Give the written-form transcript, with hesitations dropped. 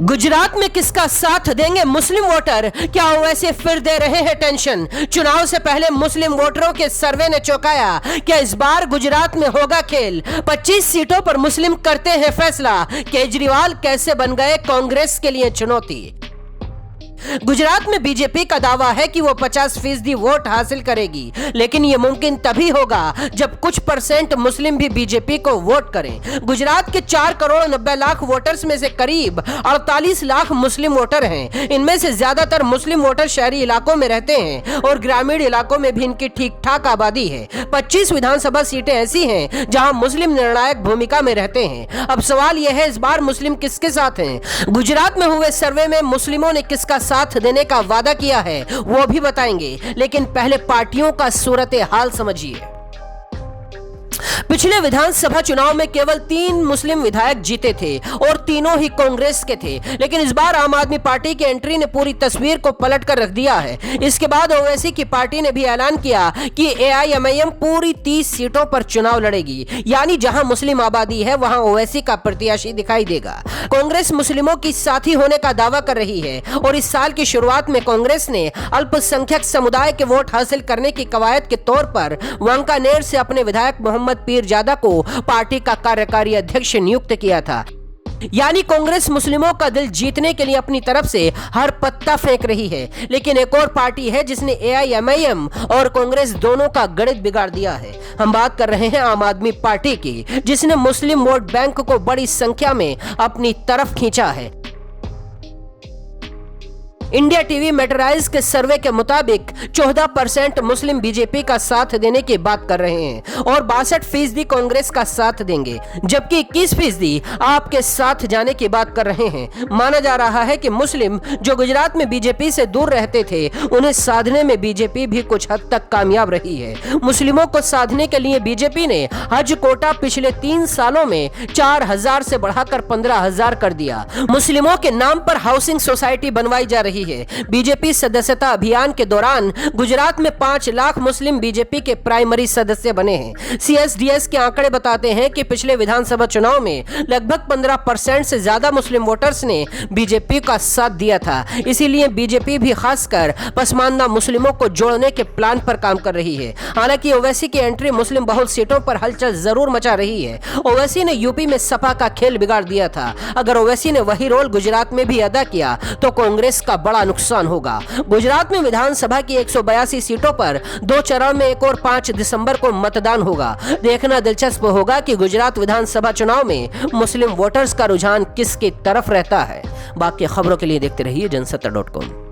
गुजरात में किसका साथ देंगे मुस्लिम वोटर? क्या ओवैसी फिर दे रहे हैं टेंशन? चुनाव से पहले मुस्लिम वोटरों के सर्वे ने चौंकाया। क्या इस बार गुजरात में होगा खेल? 25 सीटों पर मुस्लिम करते हैं फैसला। केजरीवाल कैसे बन गए कांग्रेस के लिए चुनौती? गुजरात में बीजेपी का दावा है कि वो 50% वोट हासिल करेगी, लेकिन ये मुमकिन तभी होगा जब कुछ % मुस्लिम भी बीजेपी को वोट करें। गुजरात के 4 करोड़ 90 लाख वोटर्स में से करीब 48 लाख मुस्लिम वोटर हैं। इनमें से ज्यादातर मुस्लिम वोटर शहरी इलाकों में रहते हैं और ग्रामीण इलाकों में भी इनकी ठीक ठाक आबादी है। 25 विधानसभा सीटें ऐसी हैं जहां मुस्लिम निर्णायक भूमिका में रहते हैं। अब सवाल यह है, इस बार मुस्लिम किसके साथ हैं? गुजरात में हुए सर्वे में मुस्लिमों ने किसका साथ देने का वादा किया है वो भी बताएंगे, लेकिन पहले पार्टियों का सूरत हाल समझिए। पिछले विधानसभा चुनाव में केवल 3 मुस्लिम विधायक जीते थे और तीनों ही कांग्रेस के थे, लेकिन इस बार आम आदमी पार्टी की एंट्री ने पूरी तस्वीर को पलट कर रख दिया है। इसके बाद ओवैसी की पार्टी ने भी ऐलान किया कि AIMIM पूरी 30 सीटों पर चुनाव लड़ेगी, यानी जहां मुस्लिम आबादी है वहां ओवैसी का प्रत्याशी दिखाई देगा। कांग्रेस मुस्लिमों की साथी होने का दावा कर रही है और इस साल की शुरुआत में कांग्रेस ने अल्पसंख्यक समुदाय के वोट हासिल करने की कवायद के तौर पर वांकानेर से अपने विधायक मोहम्मद पीरजादा को पार्टी का कार्यकारी अध्यक्ष नियुक्त किया था। यानी कांग्रेस मुस्लिमों का दिल जीतने के लिए अपनी तरफ से हर पत्ता फेंक रही है। लेकिन एक और पार्टी है जिसने AIMIM और कांग्रेस दोनों का गणित बिगाड़ दिया है। हम बात कर रहे हैं आम आदमी पार्टी की, जिसने मुस्लिम वोट बैंक को बड़ी संख्या में अपनी तरफ खींचा है। इंडिया टीवी मेटराइज के सर्वे के मुताबिक 14% मुस्लिम बीजेपी का साथ देने की बात कर रहे हैं और 62% कांग्रेस का साथ देंगे, जबकि 21% आपके साथ जाने की बात कर रहे हैं। माना जा रहा है कि मुस्लिम जो गुजरात में बीजेपी से दूर रहते थे, उन्हें साधने में बीजेपी भी कुछ हद तक कामयाब रही है। मुस्लिमों को साधने के लिए बीजेपी ने हज कोटा पिछले 3 सालों में 4000 से बढ़ाकर 15000 कर दिया। मुस्लिमों के नाम पर हाउसिंग सोसाइटी बनवाई जा रही है। बीजेपी सदस्यता अभियान के दौरान गुजरात में 5 लाख मुस्लिम बीजेपी के प्राइमरी सदस्य बने हैं। CSDS के आंकड़े बताते हैं कि पिछले विधानसभा चुनाव में लगभग 15% से ज्यादा मुस्लिम वोटर्स ने बीजेपी का साथ दिया था। इसीलिए बीजेपी भी खासकर पसमानदा मुस्लिमों को जोड़ने के प्लान पर काम कर रही है। हालांकि ओवैसी की एंट्री मुस्लिम बहुल सीटों पर हलचल जरूर मचा रही है। ओवैसी ने यूपी में सपा का खेल बिगाड़ दिया था। अगर ओवैसी ने वही रोल गुजरात में भी अदा किया तो कांग्रेस का बड़ा नुकसान होगा। गुजरात में विधानसभा की 182 सीटों पर 2 चरण में 1 और 5 दिसंबर को मतदान होगा। देखना दिलचस्प होगा कि गुजरात विधानसभा चुनाव में मुस्लिम वोटर्स का रुझान किसकी तरफ रहता है। बाकी खबरों के लिए देखते रहिए जनसत्ता.com।